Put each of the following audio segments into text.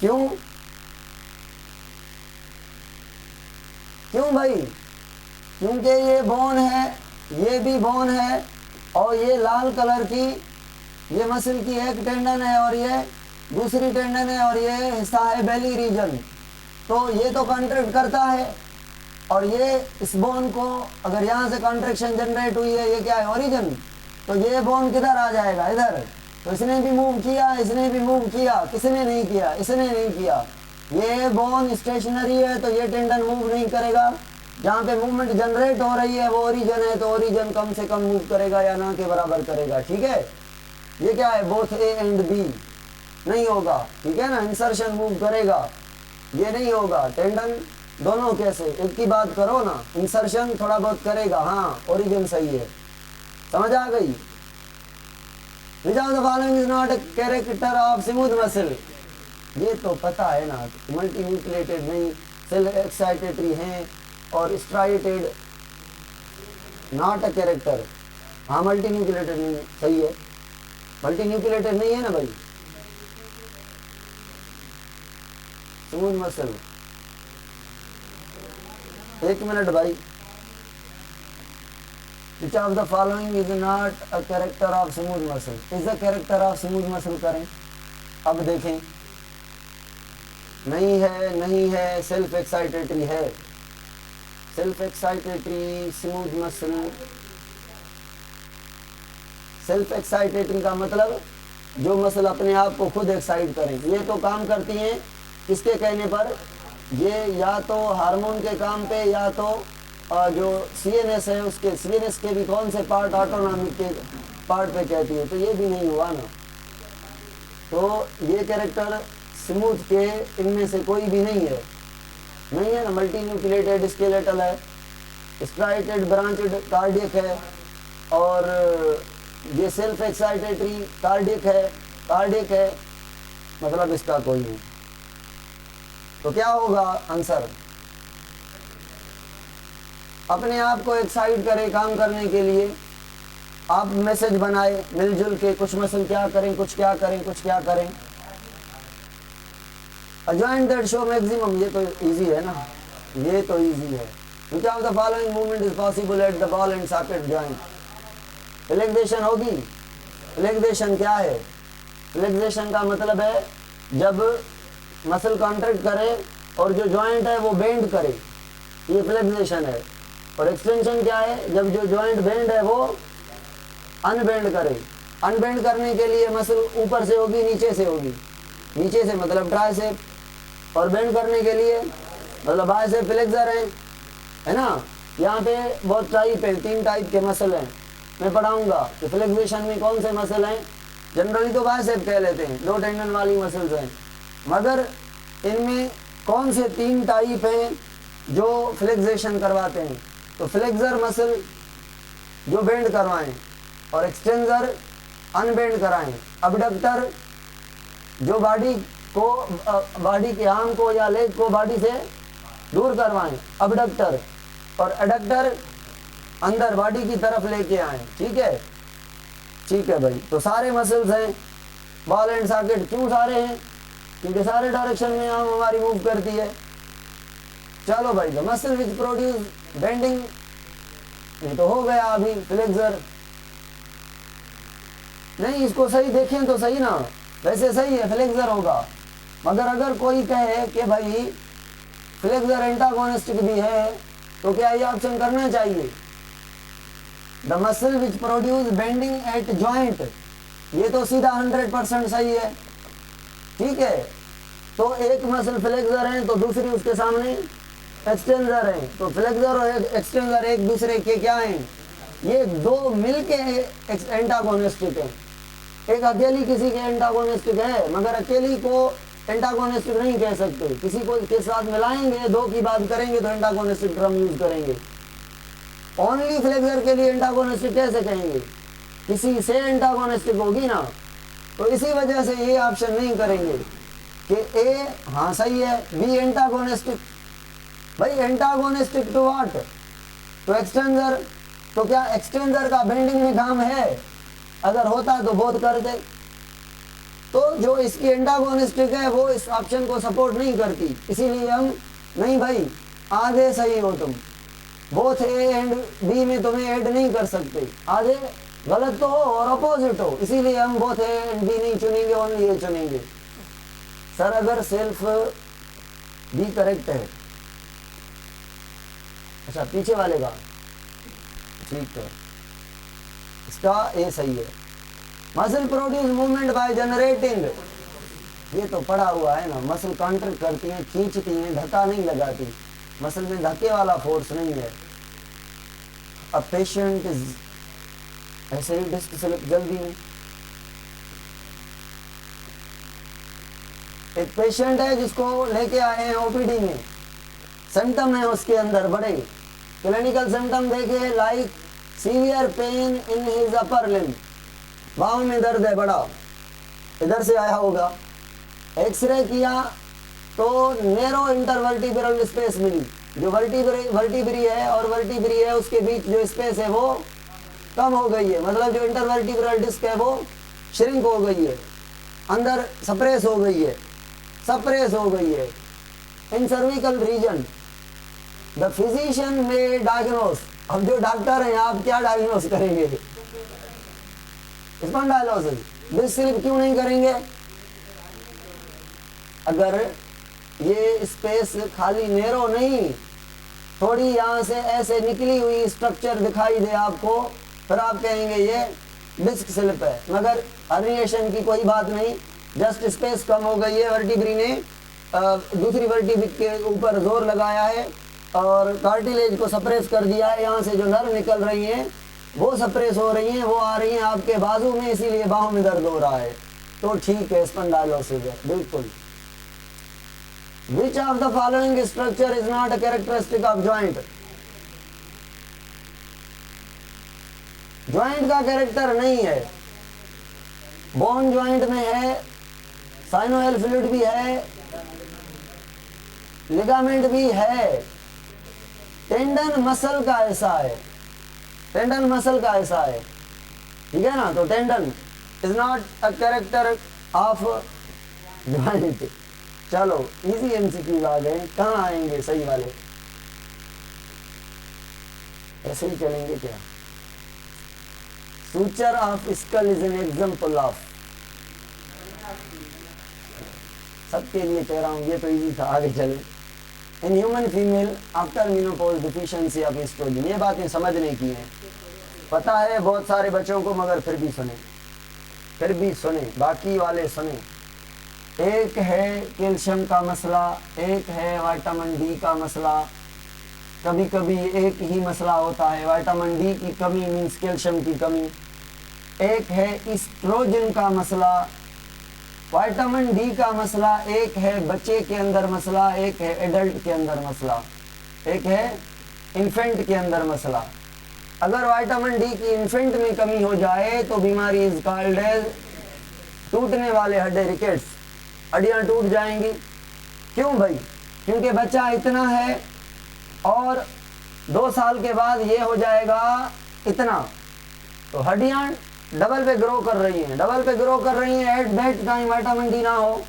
क्यों क्यों भाई? क्योंकि ये बोन है, ये भी बोन है, और ये लाल कलर की ये मसल की एक टेंडन है और ये दूसरी टेंडन है और ये हिस्सा है बेली रीजन। तो ये तो कॉन्ट्रैक्ट करता है, और ये इस बोन को अगर यहाँ से कॉन्ट्रैक्शन जनरेट हुई है, ये क्या है ओरिजिन, तो ये बोन किधर आ जाएगा? इधर। तो इसने भी मूव किया, इसने भी मूव किया, किसने नहीं किया? इसने नहीं किया। ये बोन स्टेशनरी है तो ये टेंडन मूव नहीं करेगा। जहाँ पे मूवमेंट जनरेट हो रही है वो ओरिजिन है, तो ओरिजिन कम से कम मूव करेगा या ना के बराबर करेगा। ठीक है, ये क्या है? बोथ ए एंड बी नहीं होगा। ठीक है ना, इंसर्शन मूव करेगा, ये नहीं होगा। टेंडन दोनों कैसे? एक की बात करो ना, इंसर्शन थोड़ा बहुत करेगा, हाँ ओरिजिन सही है। समझ आ गई? Which of the following is not a character of smooth muscle? ये तो पता है ना, मल्टी न्यूक्लिएटेड नहीं, सेल्फ एक्साइटेटरी हैं, और स्ट्राइटेड नॉट अ कैरेक्टर। हाँ मल्टी न्यूक्लिएटेड नहीं, सही है, मल्टी न्यूक्लिएटेड नहीं है ना भाई। स्मूथ मसल, एक मिनट भाई। Which of the following is not a character of smooth muscle? Is a character of smooth muscle करें। अब देखें, नहीं है, नहीं है, सेल्फ एक्साइटेटरी है। Self excitatory smooth muscle. Self excitatory का मतलब जो मसल अपने आप को खुद एक्साइट करें। ये तो काम करती हैं किसके कहने पर? ये या तो हार्मोन के काम पे, या तो जो सीएनएस है उसके, सीएनएस के भी कौन से पार्ट ऑटोनॉमिक के पार्ट पे कहती है, तो ये भी नहीं हुआ ना। तो ये कैरेक्टर स्मूथ के इनमें से कोई भी नहीं है, नहीं है ना। मल्टी न्यूक्लिएटेड स्केलेटल है, स्ट्राइटेड ब्रांचेड कार्डियक है, और ये सेल्फ एक्साइटेटरी कार्डियक है, मतलब इसका कोई नहीं। तो क्या होगा आंसर? अपने आप को एक्साइट करे काम करने के लिए, आप मैसेज बनाए मिलजुल के, कुछ मसल क्या करें, कुछ क्या करें, कुछ क्या करें। जॉइंट दैट शो मैक्सिमम, ये तो इजी है ना, ये तो इजी है। Which of the following movement is possible at the ball and socket joint? फ्लेक्सेशन होगी। फ्लेक्सेशन क्या है? फ्लेक्सेशन का मतलब है जब मसल कॉन्ट्रैक्ट करे और जो जॉइंट है वो बेंड करे, ये फ्लेक्सेशन है। और एक्सटेंशन क्या है? जब जो जॉइंट बेंड है वो अनबेंड करे। अनबेंड करने के लिए मसल ऊपर से होगी, नीचे से होगी। नीचे से मतलब ट्राइसेप, और बेंड करने के लिए मतलब बाइसेप फ्लेक्सर है ना। यहाँ पे बहुत टाइप है, 3 टाइप के मसल हैं। मैं पढ़ाऊंगा कि फ्लेक्सेशन में कौन से मसल हैं। जनरली तो बाइसेप कह लेते हैं, 2 टेंडन वाली मसल्स हैं, मगर इनमें कौन से 3 टाइप हैं जो फ्लेक्सेशन करवाते हैं। तो फ्लेक्सर मसल जो बेंड करवाएं, और एक्सटेंसर अनबेंड कराएं। अबडक्टर जो बॉडी को, बॉडी के आर्म को या लेग को बॉडी से दूर करवाएं, अबडक्टर। और एडक्टर अंदर बॉडी की तरफ लेके आए। ठीक है भाई। तो सारे मसल्स हैं बॉल एंड सॉकेट। क्यों सारे हैं? क्योंकि सारे डायरेक्शन में आर्म हमारी मूव करती है। चलो भाई, the muscle which produce bending, ये तो हो गया अभी फ्लेक्सर। नहीं, इसको सही देखें तो सही ना, वैसे सही है फ्लेक्सर होगा। मगर अगर कोई कहे कि भाई फ्लेक्सर एंटागोनिस्टिक भी है, तो क्या ये ऑप्शन करना चाहिए? The muscle which produce bending eight joint, ये तो सीधा 100% सही है। ठीक है, तो एक मसल फ्लेक्सर है तो दूसरी उसके सामने एक्सटेंसर है। तो फ्लेक्सर और एक्सटेंसर एक दूसरे के क्या हैं? ये 2 मिलके एंटागोनिस्टिक है। एक अकेली किसी के एंटागोनिस्टिक है, मगर अकेली को एंटागोनिस्टिक नहीं कह सकते। किसी को के साथ मिलाएंगे, 2 की बात करेंगे तो एंटागोनिस्टिक टर्म यूज करेंगे। ओनली फ्लेक्सर के लिए एंटागोनिस्टिक कैसे कहेंगे? किसी से एंटागोनिस्टिक होगी ना। तो इसी वजह से ये ऑप्शन नहीं करेंगे कि ए हाँ सही है, बी एंटागोनिस्टिक। भाई एंटागोनिस्टिक टू व्हाट? तो एक्सटेंसर। तो क्या एक्सटेंसर का बेंडिंग में काम है? अगर होता तो बहुत करते। तो जो इसकी एंटागोनिस्टिक है वो इस ऑप्शन को सपोर्ट नहीं करती, इसीलिए हम नहीं भाई आधे सही हो तुम, बोथ ए एंड बी में तुम्हें ऐड नहीं कर सकते, आधे गलत तो हो और अपोजिट हो, इसीलिए हम बोथ ए एंड बी नहीं चुनेंगे, ओनली ए चुनेंगे। सर अगर सेल्फ बी करेक्ट है, अच्छा पीछे वाले का ठीक है, इसका ए सही है। Muscle produce movement by generating, ये तो पढ़ा हुआ है ना, मसल कॉन्ट्रैक्ट करती हैं, खींचती हैं, धक्का नहीं लगाती, मसल में धक्के वाला फोर्स नहीं है। अब पेशेंट ऐसे ही डिस्क स्लिप जल्दी में, एक पेशेंट है जिसको लेके आए हैं ओपीडी में, सिम्टम है उसके अंदर बड़े, क्लिनिकल सिम्टम देखे like severe pain in his upper limb, बाहों में दर्द है बड़ा, इधर से आया होगा, एक्सरे किया तो नैरो इंटरवर्टिब्रल स्पेस मिली, जो वर्टिब्री है और वर्टिब्री है उसके बीच जो स्पेस है वो कम हो गई है, मतलब जो इंटरवर्टिब्रल डिस्क है वो श्रिंक हो गई है, अंदर सप्रेस हो गई है, सप्रेस हो गई है इन सर्विकल रीजन। द फिजिशियन में डायग्नोस, अब जो डॉक्टर हैं आप क्या डायग्नोस करेंगे, स्पॉन्डाइलोसिस, डिस्क स्लिप क्यों नहीं करेंगे? अगर ये स्पेस खाली नैरो नहीं, थोड़ी यहाँ से ऐसे निकली हुई स्ट्रक्चर दिखाई दे आपको, फिर आप कहेंगे ये डिस्क स्लिप है, मगर हर्निएशन की कोई बात नहीं, जस्ट स्पेस कम हो गई है, वर्टिब्री ने दूसरी वर्टिब्री के ऊपर जोर लगाया है और कार्टिलेज को सप्रेस कर दिया है, यहाँ से जो नर्व निकल रही हैं वो सप्रेस हो रही हैं, वो आ रही हैं आपके बाजू में, इसीलिए बाहों में दर्द हो रहा है, तो ठीक है स्पॉन्डाइलोसिस है बिल्कुल। Which of the following structure is not a characteristic of joint? Joint का कैरेक्टर नहीं है, बोन ज्वाइंट में है, साइनोइल फ्लूइड भी है, लिगामेंट भी है, टेंडन मसल का ऐसा है, टेंडन मसल का ऐसा है, ठीक है ना, तो tendon is not a character of joint. चलो इजी एमसीक्यू आ गए, कहाँ आएंगे सही वाले, ऐसे ही चलेंगे क्या? Suture of skull is an example of, सबके लिए कह रहा हूं, ये तो इजी था, आगे चले। In human female after menopause deficiency of oestrogen, ये बातें समझने की हैं, पता है बहुत सारे बच्चों को, मगर फिर भी सुने, फिर भी सुने, बाकी वाले सुने। एक है कैल्शियम का मसला, एक है विटामिन डी का मसला, कभी कभी एक ही मसला होता है, विटामिन डी की कमी मीन्स कैल्शियम की कमी, एक है एस्ट्रोजन का मसला, विटामिन डी का मसला, एक है बच्चे के अंदर मसला, एक है एडल्ट के अंदर मसला, एक है इन्फेंट के अंदर मसला। अगर विटामिन डी की इन्फेंट में कमी हो जाए तो बीमारी इज कॉल्ड एज टूटने वाले हड्डी, रिकेट्स, हड्डियां टूट जाएंगी। क्यों भाई? क्योंकि बच्चा इतना है और 2 साल के बाद ये हो जाएगा इतना, तो हड्डियां डबल पे ग्रो कर रही हैं, डबल पे ग्रो कर रही हैं, at that time vitamin D ना हो,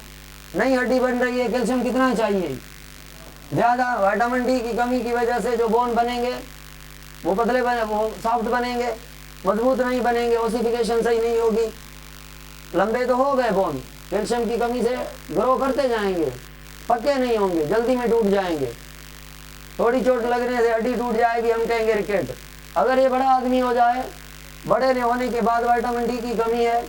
नई हड्डी बन रही है, कैल्शियम कितना चाहिए? ज़्यादा। विटामिन डी की कमी की वजह से जो बोन बनेंगे वो पतले बने, वो सॉफ्ट बनेंगे, मजबूत नहीं बनेंगे, ओसिफिकेशन सही नहीं होगी, लंबे तो हो गए बोन, कैल्शियम की कमी से ग्रो करते जाएंगे, पक्के नहीं होंगे, जल्दी में टूट जाएंगे, थोड़ी चोट लगने से हड्डी टूट जाएगी, हम कहेंगे रिकेट। अगर ये बड़ा आदमी हो जाए, बड़े होने के बाद विटामिन डी की कमी है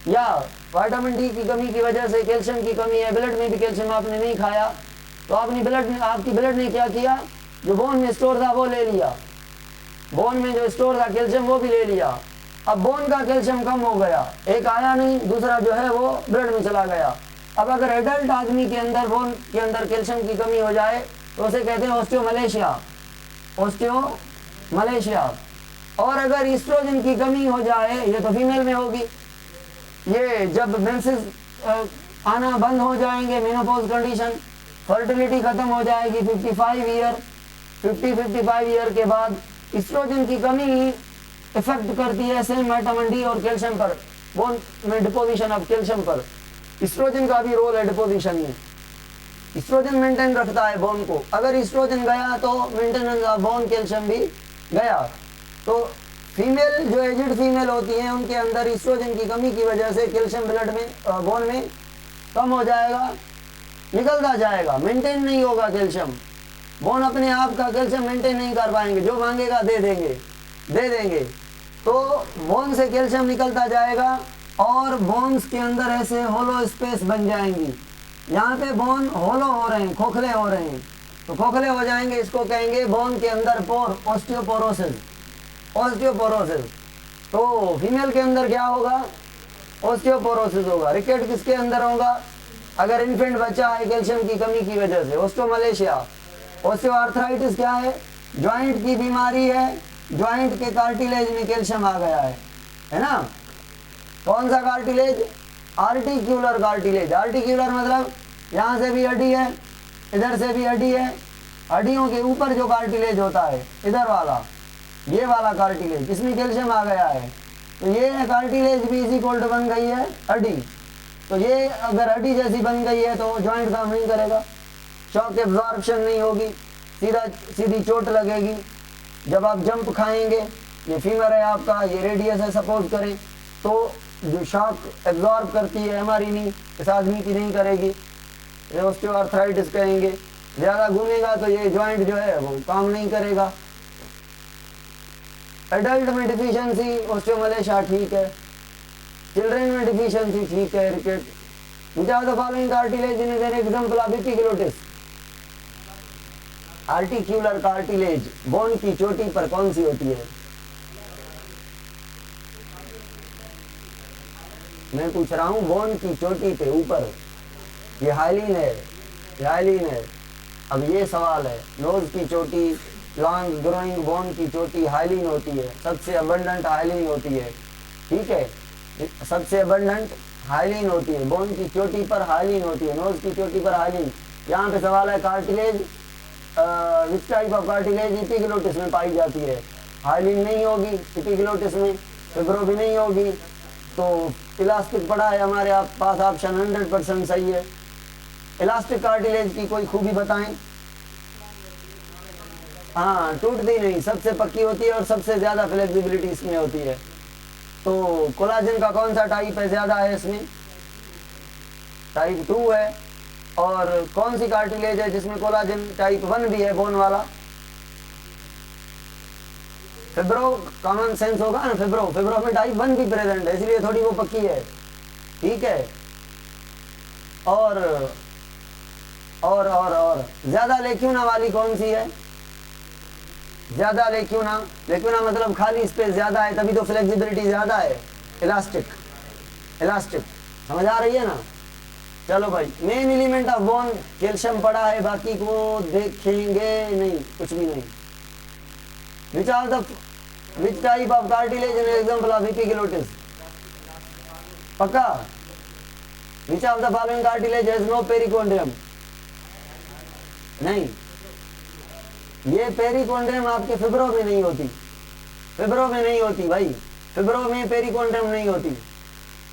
या विटामिन डी की कमी की वजह से कैल्शियम की कमी है, ब्लड में भी कैल्शियम आपने नहीं खाया, तो आपकी ब्लड ने क्या किया, जो बोन में स्टोर था वो ले लिया, बोन में जो स्टोर था कैल्शियम वो भी ले लिया। अब बोन का कैल्शियम कम हो गया, एक आया नहीं, दूसरा जो है वो ब्लड में चला गया। अब अगर एडल्ट आदमी के अंदर बोन के अंदर कैल्शियम की कमी हो जाए तो उसे कहते हैं ऑस्टियोमलेशिया, ऑस्टियोमलेशिया। और अगर एस्ट्रोजन की कमी हो जाए, ये तो फीमेल में होगी, ये जब मेंसेस आना बंद हो जाएंगे, मेनोपॉज कंडीशन, फर्टिलिटी खत्म हो जाएगी, 50-55 ईयर के बाद एस्ट्रोजन की कमी इफेक्ट करती है सेम विटामिन डी और कैल्शियम पर, बोन में डिपोजिशन ऑफ कैल्शियम पर, ईस्ट्रोजन का भी रोल है डिपोजिशन में। ईस्ट्रोजन मेंटेन रखता है बोन को, अगर ईस्ट्रोजन गया तो मेंटेनेंस ऑफ बोन कैल्शियम भी गया। तो फीमेल जो एजिड फीमेल होती हैं उनके अंदर ईस्ट्रोजन की कमी की वजह से कैल्शियम ब्लड में बोन में कम हो जाएगा, निकलता जाएगा, मेंटेन नहीं होगा कैल्शियम। बोन अपने आप का कैल्शियम मेंटेन नहीं कर पाएंगे, जो मांगेगा दे देंगे। तो बोन से कैल्शियम निकलता जाएगा और बोन्स के अंदर ऐसे होलो स्पेस बन जाएंगी। यहाँ पे बोन होलो हो रहे हैं, खोखले हो रहे हैं, तो खोखले हो जाएंगे, इसको कहेंगे बोन के अंदर पोर, ऑस्टियोपोरोसिस। तो फीमेल के अंदर क्या होगा? ऑस्टियोपोरोसिस होगा। रिकेट किसके अंदर होगा? अगर इन्फेंट बच्चा है कैल्शियम की कमी की वजह से। ऑस्टियोमलेशिया, ऑस्टियोआर्थराइटिस क्या है? जॉइंट की बीमारी है, जॉइंट के कार्टिलेज में कैल्शियम आ गया है ना। कौन सा कार्टिलेज? Articular cartilage. आर्टिक्यूलर मतलब यहाँ से भी हड्डी है, इधर से भी हड्डी है, हड्डियों के ऊपर जो कार्टिलेज होता है इधर वाला, ये वाला कार्टिलेज, इसमें कैल्शियम आ गया है। तो ये कार्टिलेज भी इसी कोल्ड बन गई है हड्डी। तो ये अगर हड्डी जैसी बन गई है तो जॉइंट काम नहीं करेगा, शॉक एब्जॉर्प्शन नहीं होगी, सीधी चोट लगेगी। जब आप जंप खाएंगे, ये फीमर है आपका, ये रेडियस है सपोर्ट करें, तो जो शॉक एब्जॉर्ब करती है हमारी नी, इस आदमी की नहीं करेगी। ये ऑस्टियोआर्थराइटिस कहेंगे। ज़्यादा घूमेगा तो ये जॉइंट जो है वो काम नहीं करेगा। एडल्ट में डिफिशियंसी ऑस्टियोमलेशिया ठीक है, चिल्ड्रन में डिफिशियंसी ठीक है, रिकेट। Which of the following cartilage is an example of epiglottis? Articular cartilage bone की चोटी पर कौन सी होती है? मैं पूछ रहा हूं, बोन की चोटी पे ऊपर, ये हाइलिन है। अब ये सवाल है, नोज की चोटी, लॉन्ग ग्रोइंग बोन की चोटी हाइलिन होती है, सबसे अबंडेंट हाइलिन होती है, ठीक है, सबसे अबंडेंट हाइलिन होती है, बोन की चोटी पर हाइलिन होती है, नोज की चोटी पर हाइलिन। यहाँ पे सवाल है cartilage, which type of cartilage epiglottis में पाई जाती है? हाइलिन नहीं होगी एपिग्लोटिस में, फिब्रो भी नहीं होगी, तो इलास्टिक पड़ा है हमारे पास, ऑप्शन 100% सही है। इलास्टिक कार्टिलेज की कोई खूबी बताएं? हाँ, टूटती नहीं, सबसे पक्की होती है और सबसे ज़्यादा फ्लेक्सिबिलिटी इसमें होती है। तो कोलाजन का कौन सा टाइप है ज़्यादा है इसमें? टाइप 2 है। और कौन सी कार्टिलेज है जिसमें कोलाजन टाइप 1 भी है, बोन वाला? फिब्रो, कॉमन सेंस होगा ना, फिब्रो में टाइप 1 भी प्रेजेंट है, इसलिए थोड़ी वो पक्की है, ठीक है। और ज्यादा लेक्यूना वाली कौन सी है? ज्यादा लेक्यूना मतलब खाली स्पेस ज्यादा है, तभी तो फ्लेक्सिबिलिटी ज्यादा है। इलास्टिक समझ आ रही है ना। चलो भाई, main element of bone calcium पड़ा है, बाकी को देखेंगे नहीं, कुछ भी नहीं। Which type of cartilage an example of epiglottis? पक्का? Which of the following cartilage has no perichondrium? नहीं, ये पेरिकोंड्रियम आपके फिब्रो में नहीं होती, भाई, फिब्रो में पेरिकोंड्रियम नहीं होती।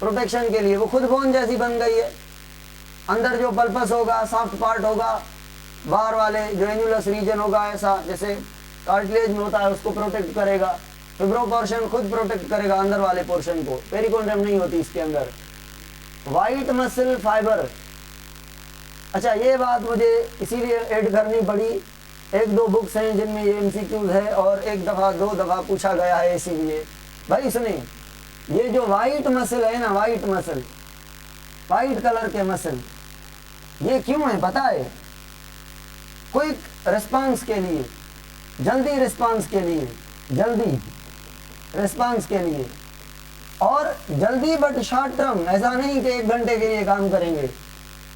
प्रोटेक्शन के लिए वो खुद बोन जैसी बन गई है, अंदर जो पल्पस होगा, सॉफ्ट पार्ट होगा, बाहर वाले जो एन्युलस रीजन होगा, ऐसा जैसे कार्टिलेज में होता है, उसको प्रोटेक्ट करेगा। फिब्रो पोर्शन खुद प्रोटेक्ट करेगा अंदर वाले पोर्शन को, पेरिकोंड्रियम नहीं होती इसके अंदर। वाइट मसल फाइबर, अच्छा ये बात मुझे इसीलिए ऐड करनी पड़ी, 1-2 बुक्स हैं जिनमें ये एमसीक्यूज है और 1 दफ़ा 2 दफ़ा पूछा गया है, इसीलिए भाई सुनिए, ये जो वाइट मसल है ना, वाइट कलर के मसल, ये क्यों है पता है? क्विक रिस्पांस के लिए, जल्दी रिस्पांस के लिए, और जल्दी बट शॉर्ट टर्म, ऐसा नहीं कि 1 घंटे के लिए काम करेंगे।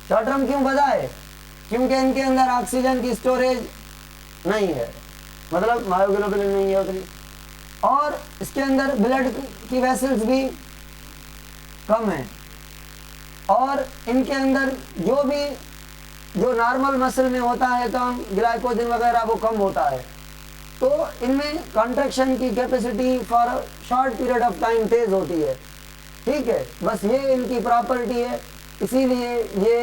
शॉर्ट टर्म क्यों पता है? क्योंकि इनके अंदर ऑक्सीजन की स्टोरेज नहीं है, मतलब मायोग्लोबिन नहीं है उतनी, और इसके अंदर ब्लड की वेसल्स भी कम है, और इनके अंदर जो नॉर्मल मसल में होता है काम, ग्लाइकोजन वगैरह वो कम होता है, तो इनमें कॉन्ट्रैक्शन की capacity for short period of time तेज होती है, ठीक है। बस ये इनकी प्रॉपर्टी है, इसीलिए ये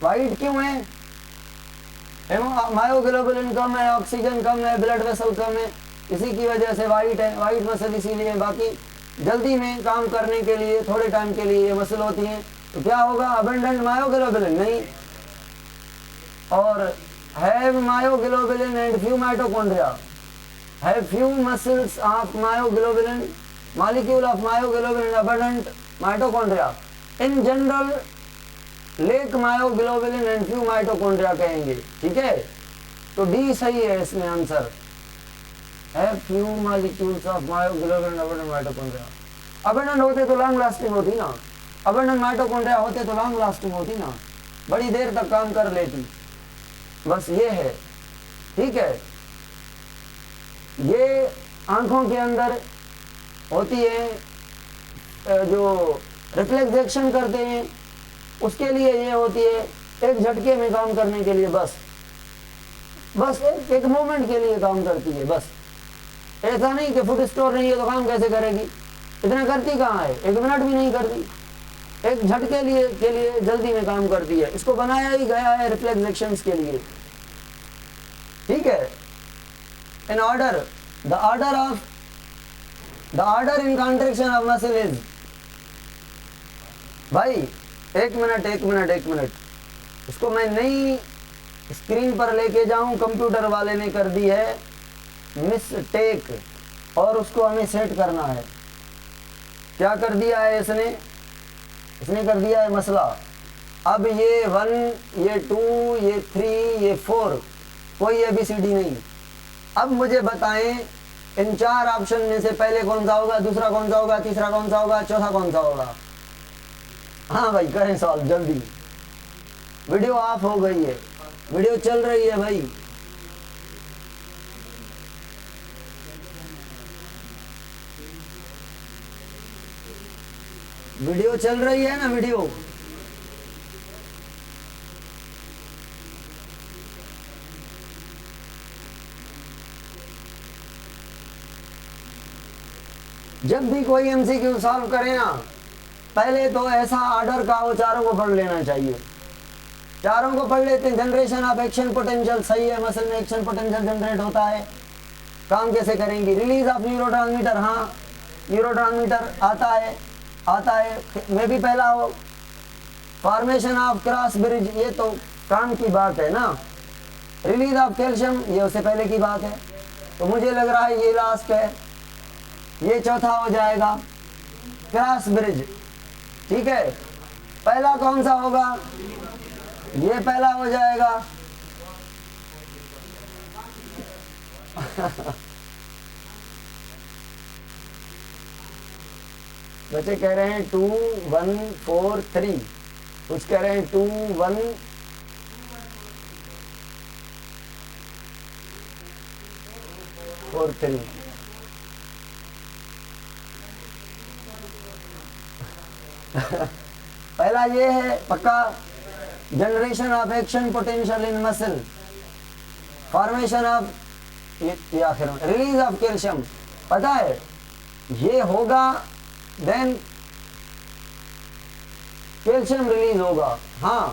वाइट क्यों है? मायोग्लोबुलिन कम है, ऑक्सीजन कम है, ब्लड वेसल कम है, इसी की वजह से वाइट है। वाइट मसल इसीलिए, बाकी जल्दी में काम करने के लिए थोड़े टाइम के लिए ये मसल होती हैं। तो क्या होगा? अबंडेंट मायोग्लोबुलिन नहीं, और have myoglobulin and few mitochondria, have few muscles of myoglobulin, molecule of myoglobulin abundant mitochondria. In general lack myoglobulin and few mitochondria कहेंगे, ठीक है। तो डी सही है इसमें आंसर, है few molecules of myoglobulin abundant mitochondria. Abundant होते तो लॉन्ग लास्टिंग होती ना, अबंडेंट माइटोकॉन्ड्रिया होते तो लॉन्ग लास्टिंग होती ना, बड़ी देर तक काम कर लेती। बस ये है, ठीक है। ये आंखों के अंदर होती है जो रिफ्लेक्स एक्शन करते हैं, उसके लिए ये होती है, एक झटके में काम करने के लिए, बस एक मोमेंट के लिए काम करती है। बस ऐसा नहीं कि फुट स्टोर नहीं है तो काम कैसे करेगी, इतना करती कहाँ है, 1 मिनट भी नहीं करती, एक झटके के लिए जल्दी में काम करती है। इसको बनाया ही गया है रिफ्लेक्स एक्शंस के लिए, ठीक है। In order the order in contraction of muscle is, भाई एक मिनट, इसको मैं नई स्क्रीन पर लेके जाऊं, कंप्यूटर वाले ने कर दी है मिस्टेक, और उसको हमें सेट करना है। क्या कर दिया है इसने कर दिया है मसला। अब ये 1, ये 2, ये 3, ये 4, कोई ABCD नहीं। अब मुझे बताएं इन 4 ऑप्शन में से पहले कौन सा होगा, दूसरा कौन सा होगा, तीसरा कौन सा होगा, चौथा कौन सा होगा? हाँ भाई करें सॉल्व जल्दी। वीडियो ऑफ हो गई है, वीडियो चल रही है भाई। वीडियो चल रही है ना, वीडियो। जब भी कोई MCQ सॉल्व करे ना, पहले तो ऐसा ऑर्डर का वो चारों को पढ़ लेना चाहिए। चारों को पढ़ लेते हैं। जनरेशन ऑफ एक्शन पोटेंशियल सही है, मसल में एक्शन पोटेंशियल जनरेट होता है। काम कैसे करेंगे? रिलीज ऑफ न्यूरोट्रांसमीटर, हाँ न्यूरोट्रांसमीटर आता है, मैं भी पहला हो। फॉर्मेशन ऑफ क्रॉस ब्रिज, ये तो काम की बात है ना। रिलीज ऑफ कैल्शियम, ये उससे पहले की बात है। तो मुझे लग रहा है ये लास्ट है, ये चौथा हो जाएगा, क्रॉस ब्रिज, ठीक है। पहला कौन सा होगा? ये पहला हो जाएगा। बच्चे कह रहे हैं 2 1 4 3, कुछ कह रहे हैं 2 1 4 3। पहला ये है पक्का, generation of action potential in muscle, formation of ये आखिर में रिलीज ऑफ कैल्शियम, पता है ये होगा, देन कैल्शियम रिलीज होगा। हाँ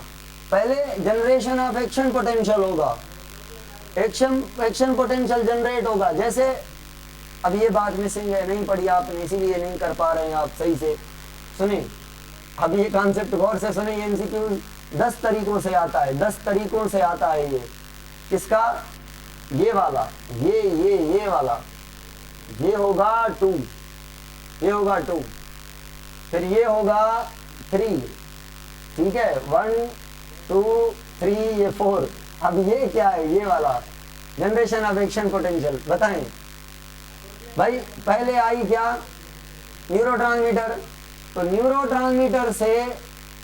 पहले जनरेशन ऑफ एक्शन पोटेंशियल होगा, एक्शन पोटेंशियल जनरेट होगा। जैसे अब ये बात मिसिंग है, नहीं पढ़ी आपने, इसीलिए नहीं कर पा रहे हैं आप सही से। सुनिए अब ये कॉन्सेप्ट गौर से सुनिए। MCQ 10 तरीकों से आता है, 10 तरीकों से आता है ये। किसका? ये वाला, ये वाला, ये होगा 2, ये होगा 2, फिर ये होगा 3, ठीक है, 1 2 3, ये 4। अब ये क्या है? ये वाला जनरेशन ऑफ एक्शन पोटेंशियल। बताएं भाई, पहले आई क्या? न्यूरोट्रांसमीटर। तो न्यूरोट्रांसमीटर से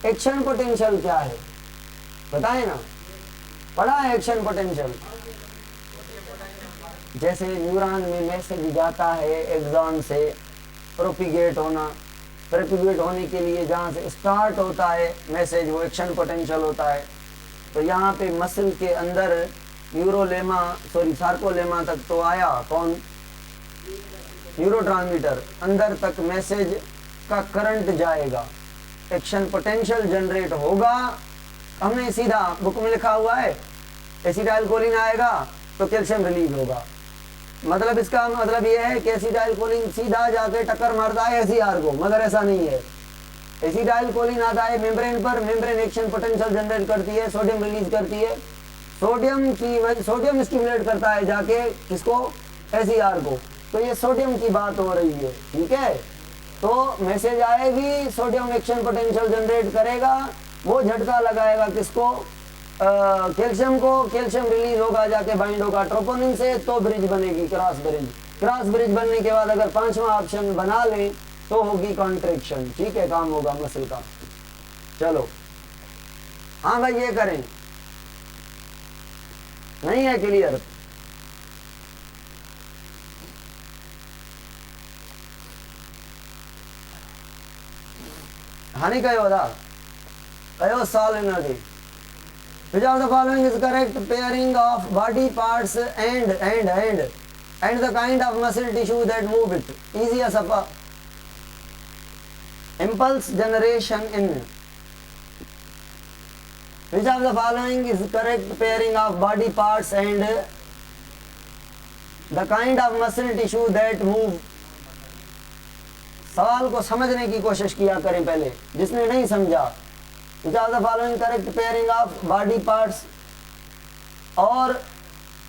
एक्शन पोटेंशियल क्या है बताएं ना, पढ़ा है एक्शन पोटेंशियल? जैसे न्यूरॉन में मैसेज जाता है एक्सॉन से, प्रोपिगेट होने के लिए जहाँ से स्टार्ट होता है मैसेज, वो एक्शन पोटेंशियल होता है। तो यहाँ पे मसल के अंदर सार्कोलेमा तक तो आया कौन? न्यूरोट्रांसमीटर। अंदर तक मैसेज का करंट जाएगा, एक्शन पोटेंशियल जनरेट होगा, हमने सीधा बुक में लिखा हुआ है एसिटाइलकोलिन आएगा तो कैल्शियम रिलीज होगा। मतलब इसका मतलब ये है कि एसिटाइलकोलिन सीधा जाके टक्कर मारता है एसीआर को, मगर ऐसा नहीं है। एसिटाइलकोलिन आता है मेम्ब्रेन पर, मेम्ब्रेन एक्शन पोटेंशियल जनरेट करती है, सोडियम रिलीज करती है, सोडियम स्टिमुलेट करता है जाके किसको, एसीआर को। तो ये सोडियम की बात हो रही है, ठीक है। तो मैसेज आएगी, सोडियम एक्शन पोटेंशियल जनरेट करेगा, वो झटका लगाएगा किसको, कैल्शियम को, कैल्शियम रिलीज होगा जाके बाइंड होगा ट्रोपोनिन से, तो ब्रिज बनेगी, क्रॉस ब्रिज। क्रॉस ब्रिज बनने के बाद अगर पांचवा ऑप्शन बना लें तो होगी कॉन्ट्रैक्शन, ठीक है, काम होगा मसल का। चलो हाँ भाई ये करें, नहीं है क्लियर? हानि कहो था कहो solve energy. Which of the following is correct pairing of body parts and the kind of muscle tissue that move it? Easy as a impulse generation in. Which of the following is correct pairing of body parts and the kind of muscle tissue that move? सवाल को समझने की कोशिश किया करें पहले, जिसने नहीं समझा। Which of the following correct pairing of body parts, और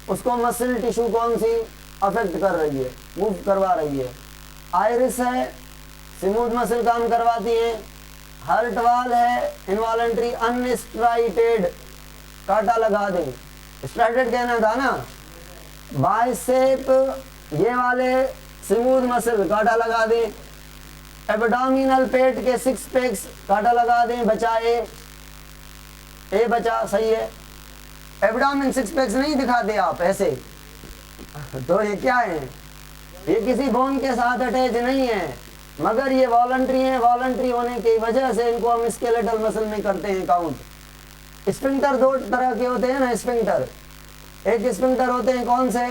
उसको मसल टिश्यू कौन सी अफेक्ट कर रही है, मूव करवा रही है? आयरिस है, स्मूथ मसल काम करवाती है, हार्ट वाल है, इनवॉलंटरी अनस्ट्राइटेड, काटा लगा दें, स्ट्राइटेड कहना था ना, बाइसेप ये वाले स्मूथ मसल काटा लगा दें, एब्डोमिनल पेट के सिक्स पैक्स काटा लगा दें, बचा ए बचा, सही है। एब्डोमिन सिक्स पैक्स नहीं दिखाते आप ऐसे, तो ये क्या है, ये किसी बोन के साथ अटैच नहीं है, मगर ये वॉलंटरी है। वॉलंटरी होने की वजह से इनको हम स्केलेटल मसल में करते हैं काउंट। स्फिंक्टर दो तरह के होते हैं ना, स्फिंक्टर, एक स्फिंक्टर होते हैं कौन से,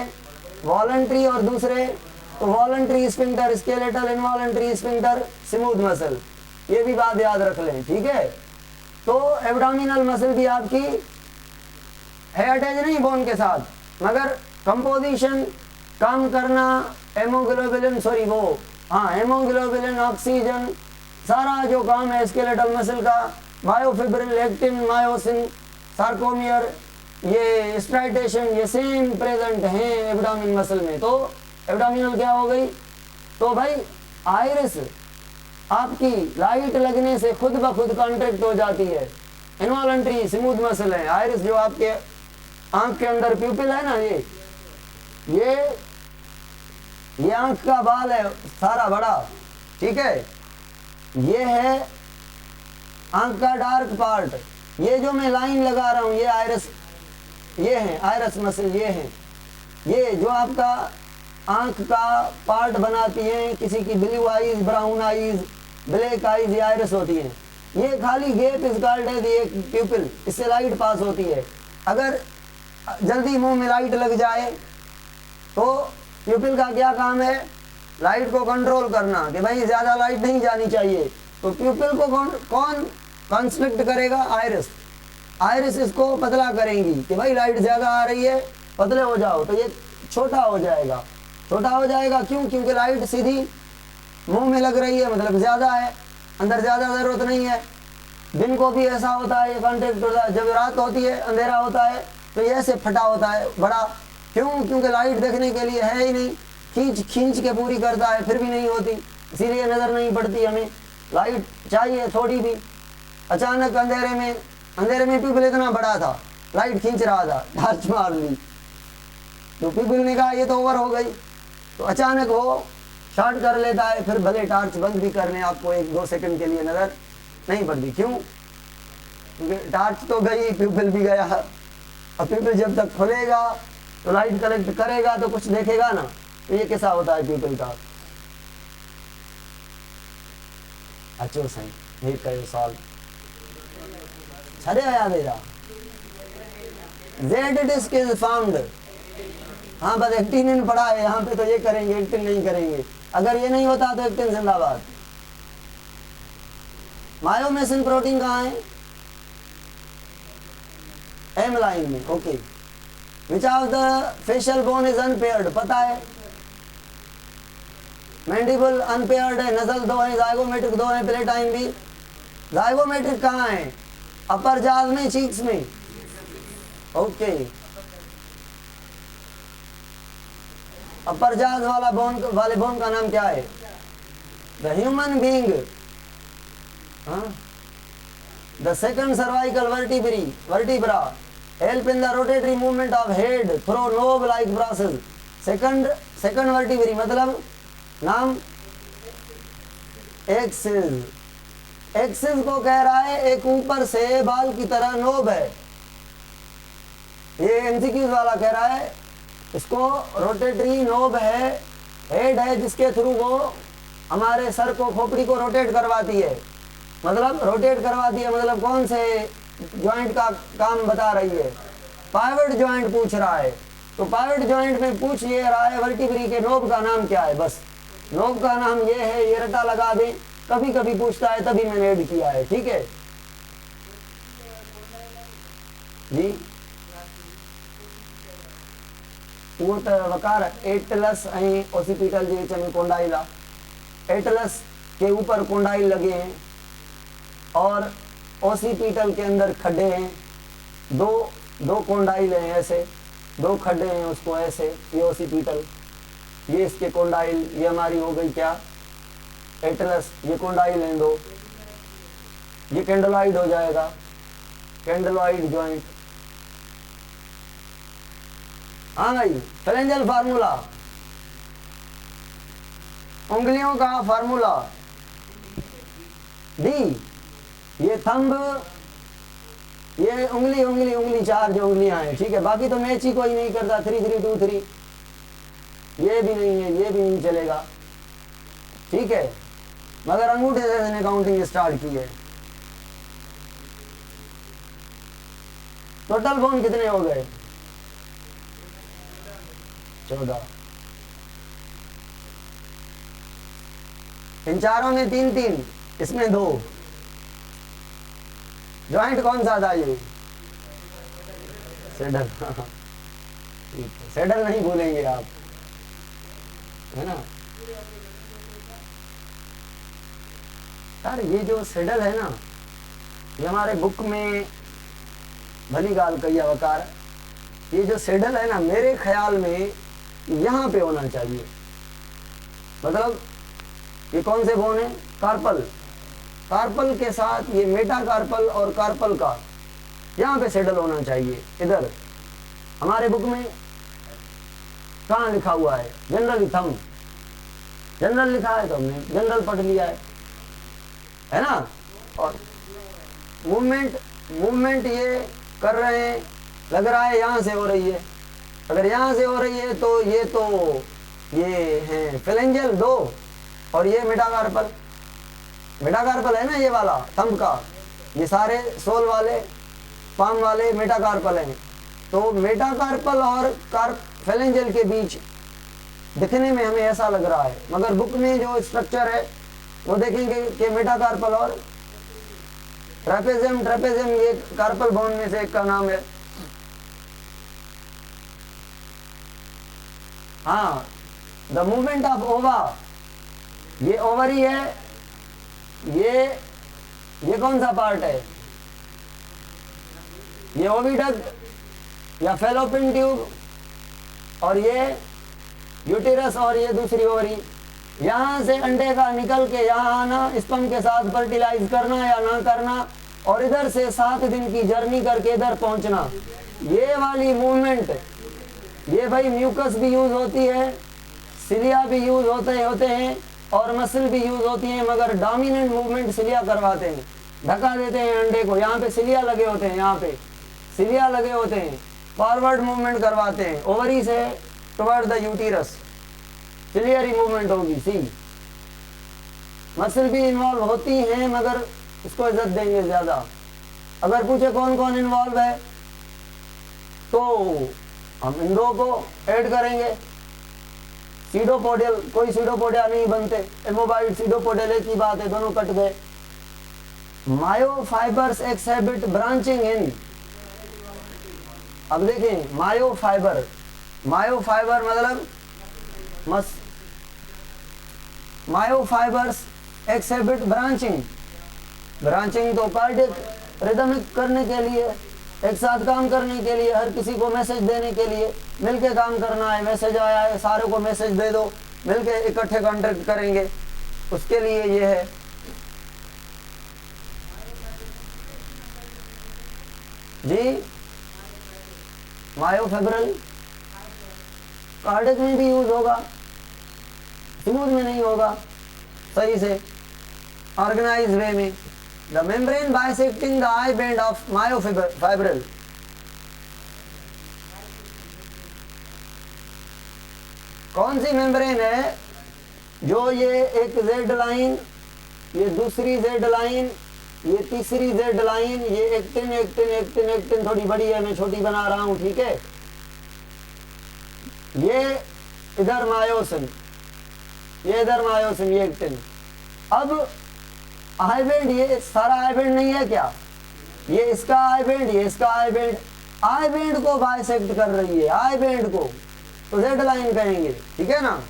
वॉलंटरी, और दूसरे तो voluntary sphincter skeletal, involuntary sphincter smooth muscle, ये भी बात याद रख लें, ठीक है। तो एब्डोमिनल मसल भी आपकी है अटैच नहीं बोन के साथ, मगर कंपोजिशन काम करना, हेमोग्लोबिन हेमोग्लोबिन, ऑक्सीजन, सारा जो काम है स्केलेटल मसल का, मायोफिब्रिल, एक्टिन, मायोसिन, सार्कोमियर, ये स्ट्राइटेशन, ये सेम प्रेजेंट हैं एब्डोमिन मसल में। तो एब्डोमिनल क्या हो गई, तो भाई आइरिस आपकी लाइट लगने से खुद ब खुद कॉन्ट्रैक्ट हो जाती है, इनवॉलंटरी स्मूथ मसल है। आइरिस जो आपके आंख के अंदर प्यूपिल है ना, ये आंख का बाल है सारा बड़ा, ठीक है, ये है आंख का डार्क पार्ट, ये जो मैं लाइन लगा रहा हूं ये आइरिस, ये है आइरिस मसल, ये है, ये जो आपका आंख का पार्ट बनाती हैं, किसी की blue eyes, brown eyes, black eyes, ये आइरिस होती हैं। ये खाली गैप इस कॉल्ड है प्यूपिल, इससे लाइट पास होती है। अगर जल्दी मुंह में लाइट लग जाए तो प्यूपिल का क्या काम है, लाइट को कंट्रोल करना, कि भाई ज़्यादा लाइट नहीं जानी चाहिए। तो प्यूपिल को कौन कंस्ट्रक्ट करेगा, आइरिस। आइरिस इसको पतला करेंगी कि भाई लाइट ज़्यादा आ रही है, पतले हो जाओ, तो ये छोटा हो जाएगा। छोटा हो जाएगा क्यों, क्योंकि लाइट सीधी मुंह में लग रही है, मतलब ज़्यादा है, अंदर ज़्यादा ज़रूरत नहीं है। दिन को भी ऐसा होता है, ये कॉन्टेक्ट होता है, जब रात होती है अंधेरा होता है तो ये ऐसे फटा होता है बड़ा, क्यों, क्योंकि लाइट देखने के लिए है ही नहीं, खींच के पूरी करता है, फिर भी नहीं होती, इसीलिए नज़र नहीं पड़ती हमें, लाइट चाहिए थोड़ी भी। अचानक अंधेरे में पीपल इतना बड़ा था, लाइट खींच रहा था, टार्च मार ली, तो पीपल ने कहा ये तो ओवर हो गई, तो अचानक वो शॉर्ट कर लेता है, फिर भले टार्च बंद भी कर लें, आपको 1-2 सेकंड के लिए नज़र नहीं पड़ती। क्यों, क्योंकि टार्च तो गई, पीपल भी गया, और पीपल जब तक खुलेगा तो लाइट कलेक्ट करेगा तो कुछ देखेगा ना। तो ये कैसा होता है पीपल का। अच्छो सही, एक करो सॉल्व छड़े आया मेरा। जेड डिस्क इज फाउंड, हाँ बस एक्टिन इन पढ़ा है यहाँ पे, तो ये करेंगे, एक्टिन नहीं करेंगे। अगर ये नहीं होता तो एक्टिन जिंदाबाद। मायोमेसिन प्रोटीन कहाँ है? एम लाइन में। Okay. Which of the facial bone is unpaired? पता है। मैंडिबल अनपेयर्ड है, नजल 2 है, जाइगोमेट्रिक 2 है, प्लेटाइन भी। जाइगोमेट्रिक कहाँ है? अपर जाज में, चीक्स में? ओके। अपर जाज वाला वाले बोन का नाम क्या है? The human being, the second cervical vertebra help in the rotatory movement of head through knob like process. Second vertebrae मतलब नाम एक्सिस को कह रहा है, एक ऊपर से बाल की तरह नोब है। ये एमसीक्यूज वाला कह रहा है, इसको रोटेटरी नोब है, हेड है, जिसके थ्रू वो हमारे सर को, खोपड़ी को रोटेट करवाती है। मतलब रोटेट करवाती है मतलब कौन से जॉइंट का काम बता रही है? पाइवट जॉइंट पूछ रहा है। तो पाइवट जॉइंट में पूछ ये रहा है वर्टिब्री के नोब का नाम क्या है। बस नोब का नाम ये है, ये रटा लगा दें। कभी कभी पूछता है, तभी मैंने ऐड किया है। ठीक है जी। वो तो वकार एटलस ऐं ओसिपिटल जे विच में कोंडाइल आहे। एटलस के ऊपर कोंडाइल लगे हैं और ओसिपिटल के अंदर खड्डे हैं। दो कोंडाइल हैं, ऐसे 2 खड्डे हैं, उसको ऐसे, ये ओसिपिटल, ये इसके कोंडाइल, ये हमारी हो गई क्या? एटलस। ये कोंडाइल हैं 2, ये कैंडलॉइड हो जाएगा, कैंडलॉइड जॉइंट। हाँ भाई, फ्लेंजल फार्मूला, उंगलियों का फार्मूला डी। ये थंब, ये उंगली उंगली उंगली, 4 जो उंगलियां हैं। ठीक है, बाकी तो मैच ही कोई नहीं करता। 3 3 2 3, ये भी नहीं है, ये भी नहीं चलेगा। ठीक है, मगर अंगूठे से मैंने काउंटिंग स्टार्ट की है। टोटल बोन कितने हो गए? 14। इन चारों में 3 3, इसमें 2। जॉइंट कौन सा था ये? सेडल। ठीक है, सेडल नहीं भूलेंगे आप, है ना यार। ये जो सेडल है ना, ये हमारे बुक में भली गाल कही वकार। ये जो सेडल है ना, मेरे ख्याल में यहाँ पे होना चाहिए। मतलब ये कौन से बोन है? कार्पल। कार्पल के साथ ये मेटाकार्पल और कार्पल का यहाँ पे सेडल होना चाहिए। इधर हमारे बुक में कहाँ लिखा हुआ है? General thumb. जनरल लिखा है तो हमने जनरल पढ़ लिया है ना। और मूवमेंट ये कर रहे हैं, लग रहा है यहाँ से हो रही है। अगर यहाँ से हो रही है तो ये है फ्लेंजल 2 और ये मेटाकार्पल। मेटाकार्पल है ना ये वाला थंब का, ये सारे सोल वाले, पाम वाले मेटाकार्पल हैं। तो मेटाकार्पल और फ्लेंजल के बीच दिखने में हमें ऐसा लग रहा है, मगर बुक में जो स्ट्रक्चर है वो देखेंगे कि मेटाकार्पल और ट्रेपेजियम ये कार्पल बोन में से एक का नाम है। हाँ, द मूवमेंट ऑफ ओवा, ये ओवरी है। ये कौन सा पार्ट है? ये ओविडक्ट या फेलोपियन ट्यूब, और ये यूटेरस और ये दूसरी ओवरी। यहाँ से अंडे का निकल के यहाँ आना, स्पर्म के साथ फर्टिलाइज करना या ना करना, और इधर से 7 दिन की जर्नी करके इधर पहुंचना। ये वाली मूवमेंट, ये भाई म्यूकस भी यूज होती है, सिलिया भी यूज होते हैं और मसल भी यूज होती हैं, मगर डोमिनेंट मूवमेंट सिलिया करवाते हैं, ढका देते हैं अंडे को। यहाँ पे सिलिया लगे होते हैं, यहाँ पे सिलिया लगे होते हैं, फॉरवर्ड मूवमेंट करवाते हैं ओवरी से toward the uterus, ciliary movement होगी। सी मसल भी इन्वॉल्व होती हैं, मगर इसको इज्जत देंगे ज्यादा। अगर पूछे कौन कौन इन्वॉल्व है तो हम इन 2 को ऐड करेंगे। सीडोपोडियल, कोई सीडोपोडिया नहीं बनते, एमोबाइड सीडोपोडियल एक ही बात है, दोनों कट गए। मायोफाइबर्स एक्सहिबिट ब्रांचिंग इन, अब देखें मायोफाइबर, मायोफाइबर मतलब मायोफाइबर्स एक्सहिबिट ब्रांचिंग, ब्रांचिंग तो कार्डियक रिदमिक करने के लिए, एक साथ काम करने के लिए, हर किसी को मैसेज देने के लिए, मिलके काम करना है, मैसेज आया है सारे को मैसेज दे दो, मिलके इकट्ठे कॉन्ट्रैक्ट करेंगे, उसके लिए ये है। जी मायोफेब्रल कार्डियक में भी यूज होगा, स्मूथ में नहीं होगा, सही से ऑर्गेनाइज वे में। The membrane bisecting the I band of myofibril, कौन सी मेम्ब्रेन है जो ये एक जेड लाइन, ये दूसरी जेड लाइन, ये तीसरी जेड लाइन, ये एक्टिन एक्टिन एक्टिन एक्टिन थोड़ी बड़ी है, मैं छोटी बना रहा हूं, ठीक है। ये इधर मायोसिन, ये इधर मायोसिन, ये एक्टिन। अब आई बैंड, ये सारा आई बैंड नहीं है क्या, ये इसका आई बैंड, ये इसका आई बैंड, आई बैंड को बाइसेक्ट कर रही है, आई बैंड को तो जेड लाइन कहेंगे, ठीक है ना।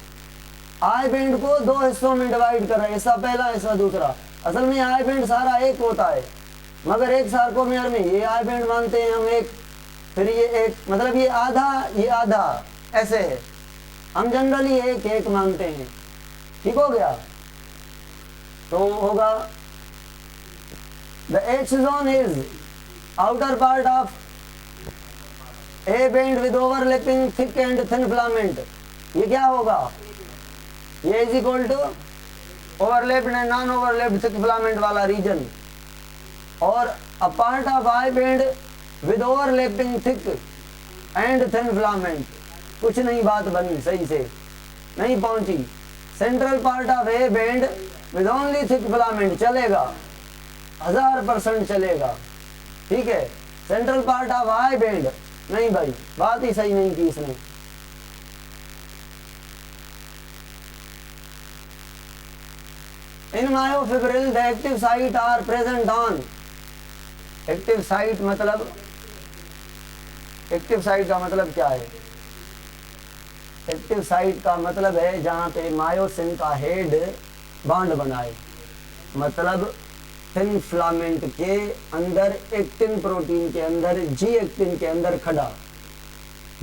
आई बैंड को दो हिस्सों में डिवाइड कर रहा है, ऐसा पहला ऐसा दूसरा। असल में आई बैंड सारा एक होता है, मगर एक सार्कोमेयर में ये आई बैंड मानते हैं हम एक, फिर ये एक, मतलब ये आधा ऐसे है, हम जनरली एक एक मानते हैं, ठीक हो गया। तो होगा the H zone is outer part of A band with overlapping thick and thin filament, ये क्या होगा, ये is equal to overlapped and non overlapped thick filament वाला रीजन, और a part of I band with overlapping thick and thin filament. कुछ नहीं बात बनी, सही से नहीं पहुंची। Central part of A band with only thick filament चलेगा, 1000% चलेगा, ठीक है। Central part of I band नहीं भाई, बात ही सही नहीं की इसने। In myofibril the active site are present on, active site मतलब, एक्टिव साइट का मतलब क्या है, एक्टिव साइट का मतलब है जहां पे मायोसिन का हेड बॉन्ड बनाए, मतलब थिन फिलामेंट के अंदर, एक्टिन प्रोटीन के अंदर, जी एक्टिन के अंदर खड़ा,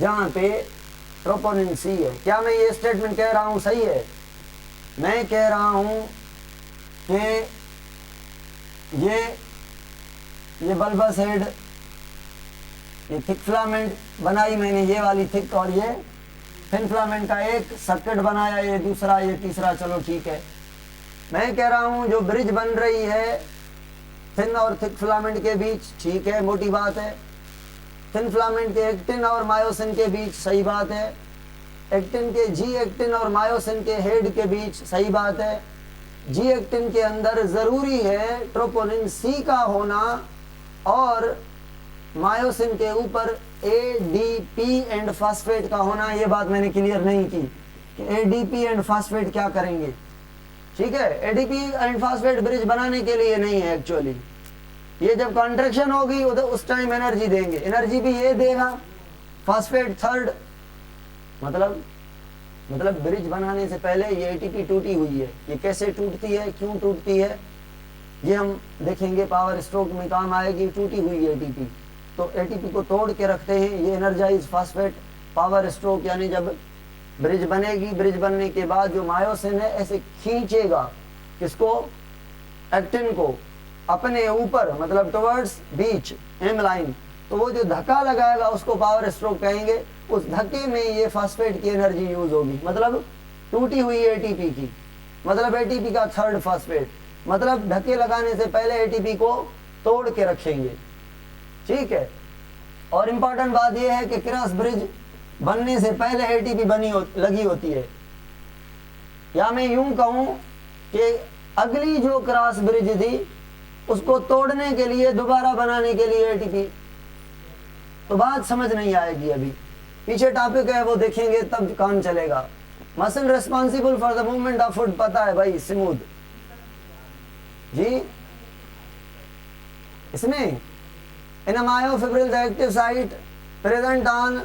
जहां पे ट्रोपोनिन सी है। क्या मैं ये स्टेटमेंट कह रहा हूं सही है? मैं कह रहा हूं कि ये बल्बस हेड, ये थिक फिलामेंट बनाई मैंने, ये वाली थिक, और ये थिन फिलामेंट का एक सर्किट बनाया, ये दूसरा, ये तीसरा, चलो ठीक है। मैं कह रहा हूं जो ब्रिज बन रही है थिन और थिक फिलामेंट के बीच, ठीक है, मोटी बात है। थिन फिलामेंट के एक्टिन और मायोसिन के बीच, सही बात है। एक्टिन के जी एक्टिन और मायोसिन के हेड के बीच, सही बात है। जी एक्टिन के अंदर जरूरी है ट्रोपोनिन सी का होना, और मायोसिन के ऊपर एडीपी एंड फास्फेट का होना। ये बात मैंने क्लियर नहीं की कि एडीपी एंड फास्फेट क्या करेंगे, ठीक है। एडीपी एंड फास्फेट ब्रिज बनाने के लिए नहीं है एक्चुअली, ये जब कॉन्ट्रैक्शन होगी उधर उस टाइम एनर्जी देंगे, एनर्जी भी ये देगा फास्फेट थर्ड। मतलब ब्रिज बनाने से पहले ये एटीपी टूटी हुई है, ये कैसे टूटती है, क्यों टूटती है, ये हम देखेंगे, पावर स्ट्रोक में काम आएगी। टूटी हुई है एटीपी, तो एटीपी को तोड़ के रखते हैं, ये एनर्जाइज फास्फेट पावर स्ट्रोक, यानी जब ब्रिज बनेगी, ब्रिज बनने के बाद जो मायोसिन है ऐसे खींचेगा किसको, एक्टिन को अपने ऊपर, मतलब टुवर्ड्स बीच एम लाइन, तो वो जो धक्का लगाएगा उसको पावर स्ट्रोक कहेंगे। उस धक्के में ये फास्फेट की एनर्जी यूज होगी, मतलब टूटी हुई एटीपी की, मतलब एटीपी का थर्ड फास्फेट, मतलब धक्के लगाने से पहले एटीपी को तोड़ के रखेंगे, ठीक है। और इम्पोर्टेंट बात यह है कि क्रॉस ब्रिज बनने से पहले एटीपी लगी होती है, या मैं यूं कहूं कि अगली जो क्रॉस ब्रिज थी उसको तोड़ने के लिए, दोबारा बनाने के लिए एटीपी, तो बात समझ नहीं आएगी। अभी पीछे टॉपिक है वो देखेंगे तब काम चलेगा। Muscle responsible for the movement of food, पता है भाई, स्मूथ जी। इसमें in myofibril the active site present on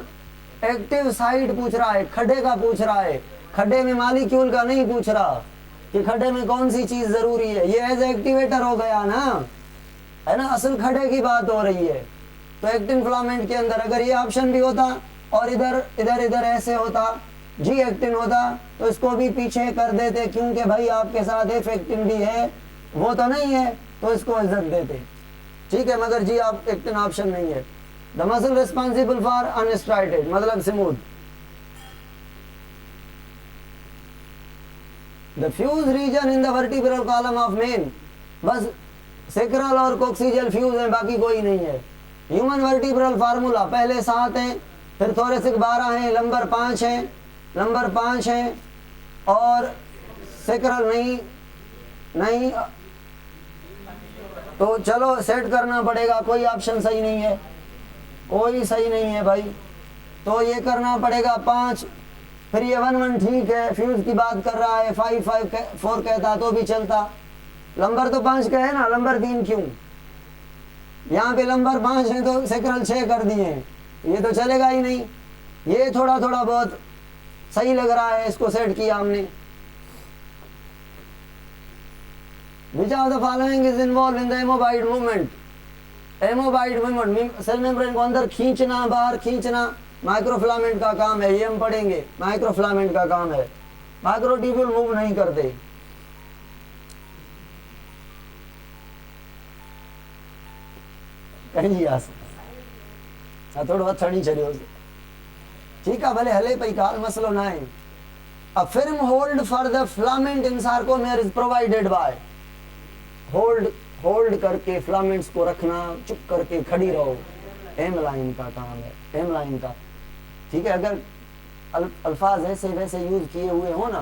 active site पूछ रहा है, खड्डे का पूछ रहा है, खड्डे में मालिक्यूल का नहीं पूछ रहा कि खड्डे में कौन सी चीज जरूरी है। ये एज एक्टिवेटर हो गया ना, है ना, असल खड्डे की बात हो रही है। तो एक्टिन फिलामेंट के अंदर अगर ये ऑप्शन भी होता और इधर इधर इधर ऐसे होता, जी एक्टिन होता, तो इसको भी पीछे कर देते, क्योंकि भाई आपके साथ एफ एक्टिन भी है, वो तो नहीं है, तो इसको इज्जत देते, ठीक है। मगर जी आप एक्टिन ऑप्शन नहीं है। The muscle responsible for unstriated मतलब smooth. The fused region in the vertebral column of man, बस सेक्रल और कोक्सीजल फ्यूज है, बाकी कोई नहीं है। ह्यूमन वर्टिब्रल फार्मूला पहले 7 हैं, फिर थोरेसिक 12 हैं, लंबर 5 हैं, लंबर 5 हैं, और सेक्रल नहीं। तो चलो सेट करना पड़ेगा, कोई ऑप्शन सही नहीं है, कोई सही नहीं है भाई। तो ये करना पड़ेगा 5, फिर ये 1 1 ठीक है, फ्यूज की बात कर रहा है, 5 5 4 कहता तो भी चलता। लंबर तो 5 का है ना, लंबर 3 क्यों? यहाँ पे लंबर 5 है तो सेक्रल 6 कर दिए हैं, ये तो चलेगा ही नहीं। ये थोड़ा थोड़ा बहुत सही लग रहा है, इसको सेट किया हमने। Which of the following is involved in the amoeboid movement? Amoeboid movement, cell membrane को अंदर खींचना, बाहर खींचना, माइक्रोफिलामेंट का काम है, ये हम पढ़ेंगे, माइक्रोफिलामेंट का काम है। माइक्रोट्यूब्यूल मूव नहीं करते। कहीं थोड़ा थड़ी चलियो, ठीक है, भले हले पई काल मसलो ना है। A firm hold for the filament in sarcomere is provided by, hold करके फिलामेंट्स को रखना, चुप करके खड़ी रहो, हेमलाइन का काम है, हेमलाइन का, ठीक है। अगर अल्फाज ऐसे वैसे यूज किए हुए हो ना,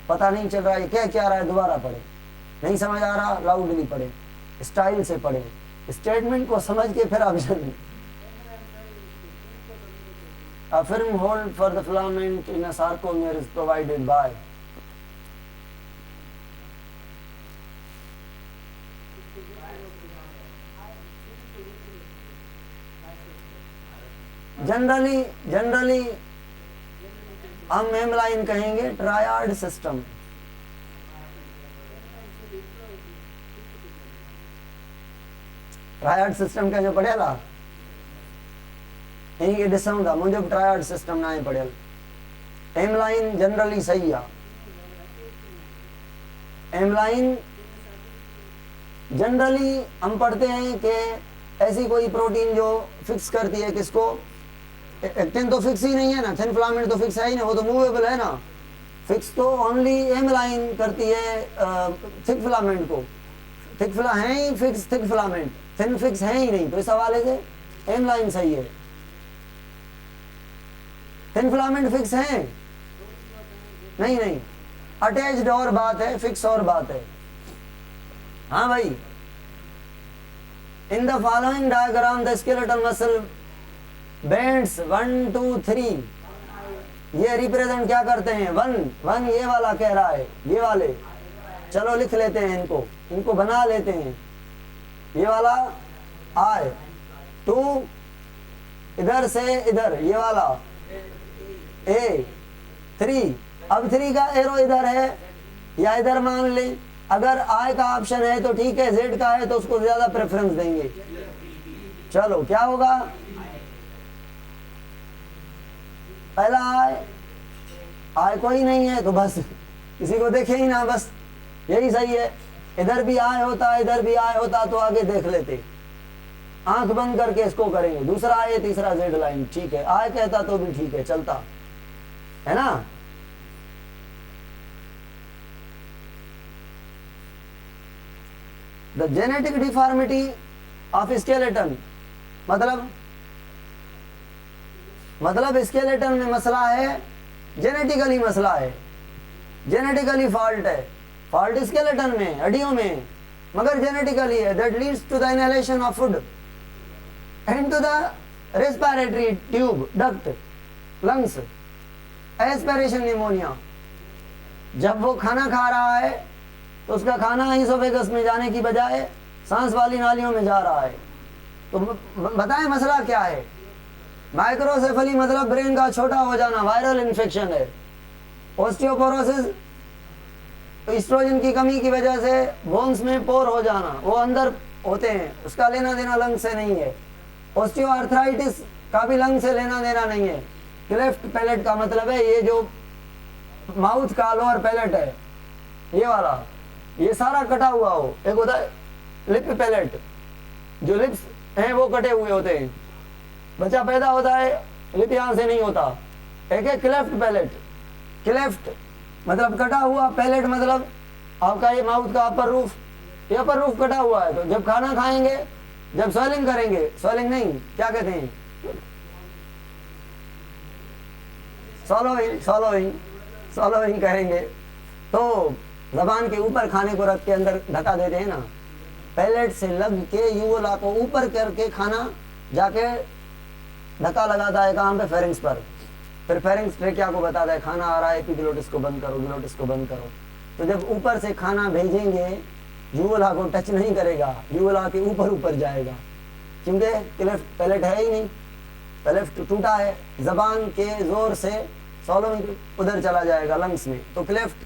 पता नहीं चल रहा है क्या क्या रहा है, दोबारा पढ़े, नहीं समझ आ रहा लाउडली पढ़े, स्टाइल से पढ़े, स्टेटमेंट को समझ के फिर option. A firm hold for the filament in a sarcomere is provided by, generally हम हेमलाइन कहेंगे ट्रायड सिस्टम। ट्रायड सिस्टम का जो पढ़ेला यही के ॾिसूं था, मुझे ट्रायड सिस्टम ना ही पढ़ियल। हेमलाइन जनरली सही है। हेमलाइन जनरली हम पढ़ते हैं कि ऐसी कोई प्रोटीन जो फिक्स करती है किसको, एक्टिन तो फिक्स ही नहीं है ना, थिन फिलामेंट तो फिक्स है ही ना, वो तो मूवेबल है ना। फिक्स तो ओनली हेमलाइन करती है थिक फिलामेंट को, थिक फिला है ही fix, thick filament, thin fix है ही नहीं, तो इस हवाले से हेमलाइन सही है। थिन फिलामेंट फिक्स है नहीं, अटैच्ड और बात है, फिक्स और बात है। हाँ भाई, in the following diagram the skeletal muscle bands 1 2 3, ये रिप्रेजेंट क्या करते हैं? 1 ये वाला कह रहा है, ये वाले, चलो लिख लेते हैं इनको बना लेते हैं। ये वाला I, 2 इधर से इधर, ये वाला A, 3, अब 3 का एरो इधर है या इधर मान लें। अगर I का ऑप्शन है तो ठीक है, Z का है तो उसको ज्यादा प्रेफरेंस देंगे। चलो क्या होगा, पहला I कोई नहीं है तो बस किसी को देखे ही ना, बस यही सही है। इधर भी I होता, इधर भी I होता तो आगे देख लेते, आंख बंद करके इसको करेंगे। दूसरा A, तीसरा Z लाइन, ठीक है। I कहता तो भी ठीक है, चलता है ना। The genetic deformity of skeleton, मतलब स्केलेटन में मसला है, जेनेटिकली मसला है, जेनेटिकली फॉल्ट है, फॉल्ट स्केलेटन में, हड्डियों में, मगर जेनेटिकली है। That leads to the inhalation of food and to the respiratory tube, duct, lungs, aspiration pneumonia. जब वो खाना खा रहा है तो उसका खाना इसोफेगस में जाने की बजाय सांस वाली नालियों में जा रहा है। तो बताएं मसला क्या है। माइक्रोसेफली मतलब ब्रेन का छोटा हो जाना, वायरल इन्फेक्शन है। ऑस्टियोपोरोसिस एस्ट्रोजन की कमी की वजह से बोन्स में पोर हो जाना, वो अंदर होते हैं, उसका लेना देना लंग से नहीं है। ऑस्टियोआर्थराइटिस का भी लंग से लेना देना नहीं है। क्लेफ्ट पैलेट का मतलब है ये जो माउथ का लोअर पैलेट है, ये वाला, ये सारा कटा हुआ हो। एक होता है लिप पैलेट, जो लिप्स हैं वो कटे हुए होते हैं, बच्चा पैदा होता है लिप यहां से नहीं होता। एक है क्लेफ्ट पैलेट। क्लेफ्ट मतलब कटा हुआ, पैलेट मतलब आपका ये माउथ का अपर रूफ, ये अपर रूफ कटा हुआ है। तो जब खाना खाएंगे, जब स्वेलिंग करेंगे, स्वेलिंग नहीं, क्या कहते हैं, सॉलोइंग, सॉलोइंग, सॉलोइंग करेंगे तो जबान के ऊपर खाने को रख के अंदर ढका देते हैं ना, पैलेट से लग के यूवला को ऊपर करके खाना जाके धक्का लगाता है कहाँ पे, फेरिंग्स पर। फिर फेरिंग्स ट्रेकिया को बताता है खाना आ रहा है, एपिग्लोटिस को बंद करो, ग्लोटिस को बंद करो। तो जब ऊपर से खाना भेजेंगे, यूवला को टच नहीं करेगा, यूवला के ऊपर ऊपर जाएगा, क्योंकि क्लेफ्ट पैलेट है ही नहीं, पैलेट टूटा है। जबान के जोर से सॉलोइंग उधर चला जाएगा लंग्स में, तो क्लेफ्ट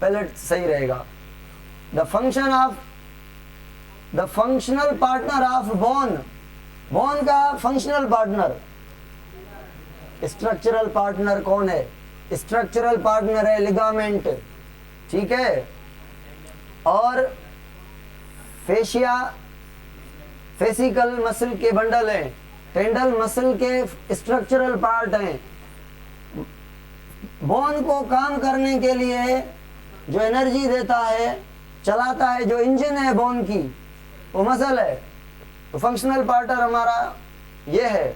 पैलेट सही रहेगा। The function of the functional partner of bone, bone का फंक्शनल पार्टनर, स्ट्रक्चरल पार्टनर कौन है? स्ट्रक्चरल पार्टनर है लिगामेंट, ठीक है। और फेशिया, फेसिकल मसल के बंडल हैं, टेंडल मसल के स्ट्रक्चरल पार्ट हैं। बोन को काम करने के लिए जो एनर्जी देता है, चलाता है, जो इंजन है बोन की, वो मसल है। तो फंक्शनल पार्टनर हमारा ये है।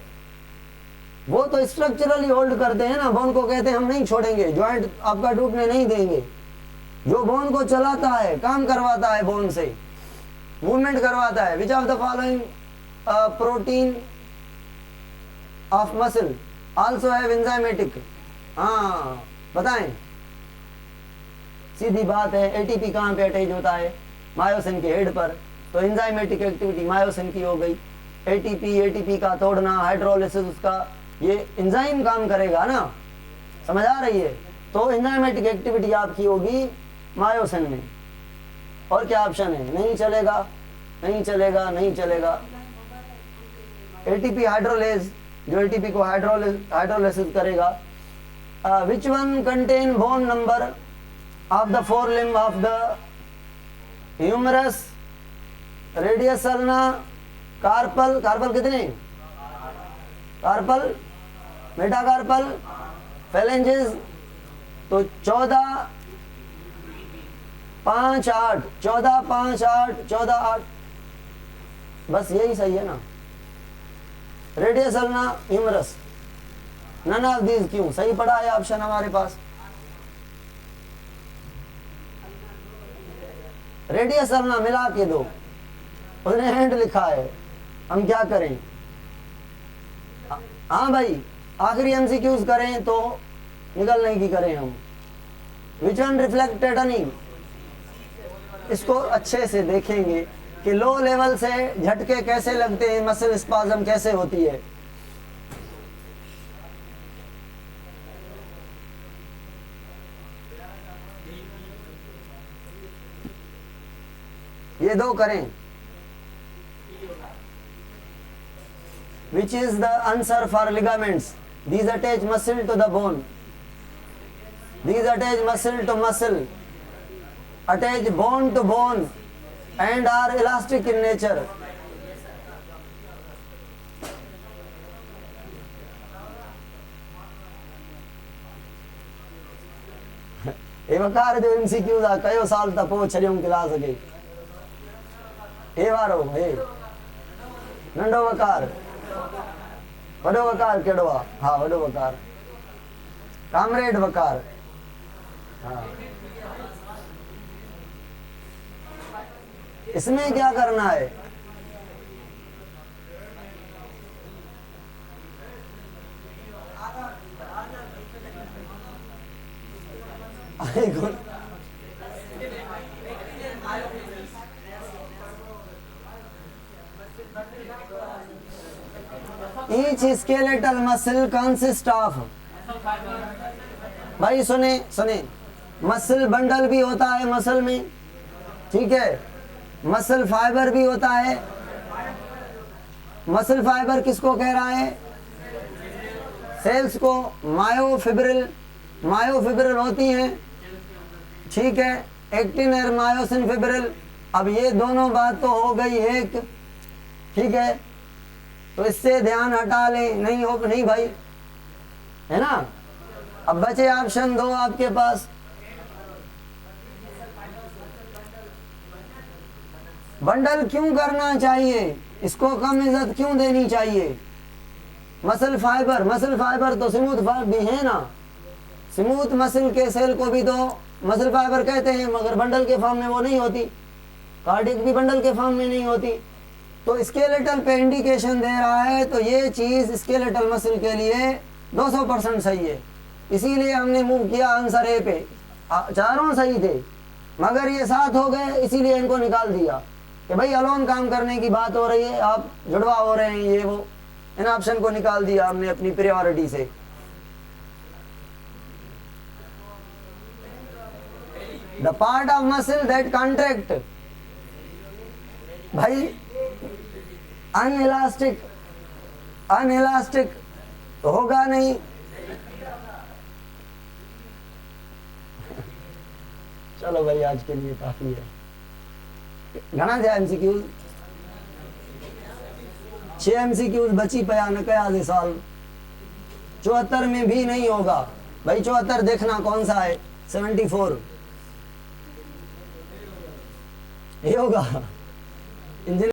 वो तो स्ट्रक्चरली होल्ड करते हैं ना, बोन को कहते हैं हम नहीं छोड़ेंगे, जॉइंट आपका टूटने नहीं देंगे। जो बोन को चलाता है, काम करवाता है, बोन से मूवमेंट करवाता है। विच of the following protein of muscle also have enzymatic, हाँ बताएं, सीधी बात है। एटीपी कहाँ पे अटैच होता है? मायोसिन के हेड पर। तो एंजाइमेटिक एक्टिविटी मायोसिन की हो गई। एटीपी का तोड़ना, हाइड्रोलिसिस, उसका ये एंजाइम काम करेगा ना, समझ आ रही है? तो एंजाइमेटिक एक्टिविटी आपकी होगी मायोसिन में। और क्या ऑप्शन है? नहीं चलेगा, नहीं चलेगा, नहीं चलेगा। एटीपी हाइड्रोलेज, जो एटीपी को हाइड्रोलिसिस करेगा। Which one contain bone number of the fore limb of the humerus, radius ulna, carpal, carpal कितने? Carpal, metacarpal, phalanges. तो 14, 5, 8, 14, 5, 8, 14, 8, बस यही सही है ना। Radius ulna, humerus, none of these क्यों? सही पड़ा है ऑप्शन हमारे पास। रेडियस अल्ना मिला के दो, उसने हैंड लिखा है, हम क्या करें? हाँ भाई, आखिरी एमसीक्यूज करें तो निकलने की करें हम। विच वन रिफ्लेक्टेड अर्निंग, इसको अच्छे से देखेंगे कि लो लेवल से झटके कैसे लगते हैं, मसल स्पाज्म कैसे होती है। ये दो करें। Which is the answer for ligaments? These attach muscle to the bone. These attach muscle to muscle, attach bone to bone, and are elastic in nature. ये वकार जो एमसीक्यू था कयो साल तक पो छरियों क्लास के ए वारो हे नंढो वकार, वडो वकार केड़ो आ? हाँ वडो वकार, कामरेड वकार। हाँ, इसमें क्या करना है? Each skeletal muscle consist of, भाई सुने सुने, मसल बंडल भी होता है मसल में, ठीक है, मसल फाइबर भी होता है। मसल फाइबर किसको कह रहा है? सेल्स को। मायोफिब्रिल, मायोफिब्रिल होती हैं, ठीक है, एक्टिन और मायोसिन फिब्रिल। अब ये दोनों बात तो हो गई एक, ठीक है, तो इससे ध्यान हटा ले, नहीं हो नहीं भाई, है ना। अब बचे ऑप्शन दो आपके पास, बंडल क्यों करना चाहिए, इसको कम इज्जत क्यों देनी चाहिए? मसल फाइबर, मसल फाइबर तो स्मूथ फाइबर भी है ना, स्मूथ मसल के सेल को भी तो मसल फाइबर कहते हैं, मगर बंडल के फॉर्म में वो नहीं होती, कार्डियक भी बंडल के फॉर्म में नहीं होती। तो स्केलेटल पे इंडिकेशन दे रहा है, तो ये चीज स्केलेटल मसल के लिए 200% सही है, इसीलिए हमने मूव किया आंसर ए पे। चारों सही थे मगर ये 7 हो गए, इसीलिए इनको निकाल दिया कि भाई अलोन काम करने की बात हो रही है, आप जुड़वा हो रहे हैं, ये वो, इन ऑप्शन को निकाल दिया हमने अपनी प्रायोरिटी से। The part of muscle that contract, भाई अनइलास्टिक, अनइलास्टिक तो होगा नहीं। चलो भाई आज के लिए काफी है, घना थे एमसीक्यूज, 6 एमसीक्यूज बची पया न कया दे साल, 74 में भी नहीं होगा भाई। 74 देखना कौन सा है, 74 ये होगा।